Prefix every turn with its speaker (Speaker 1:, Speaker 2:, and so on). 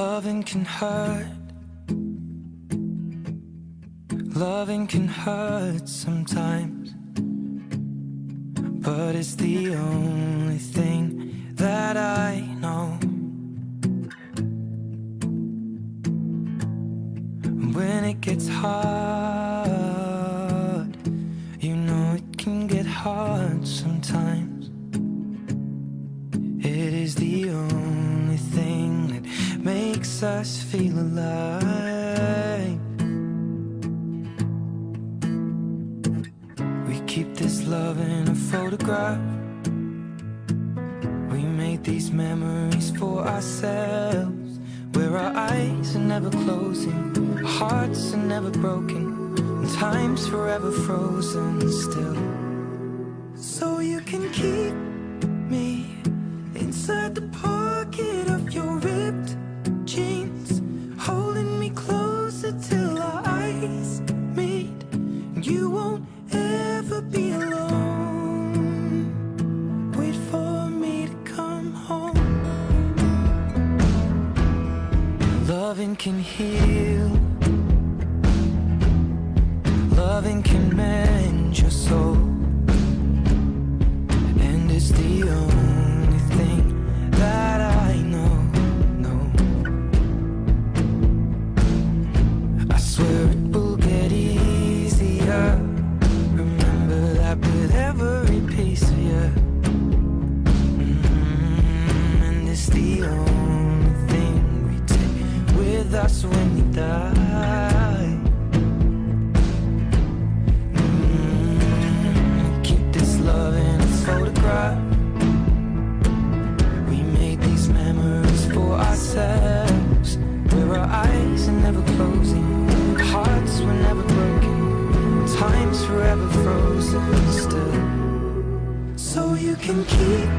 Speaker 1: Loving can hurt. Loving can hurt sometimes, but it's the only thing that I know. When it gets hard, you know it can get hard sometimes. It is the only thing that makes us feel alive. We keep this love in a photograph. We made these memories for ourselves, where our eyes are never closing, our hearts are never broken, and time's forever frozen still. So you can keep me inside the pocket of your ripped jeans, holding me closer till our eyes meet. You won't ever be alone. Wait for me to come home. Loving can heal. Loving can mend your soul, and it's the only thing that I know. I swear it will get easier. Remember that with every piece of you. And it's the only thing we take with us when we die. Keep this love in a photograph. We made these memories for ourselves, where our eyes are never closing, hearts were never broken, time's forever frozen still. So you can keep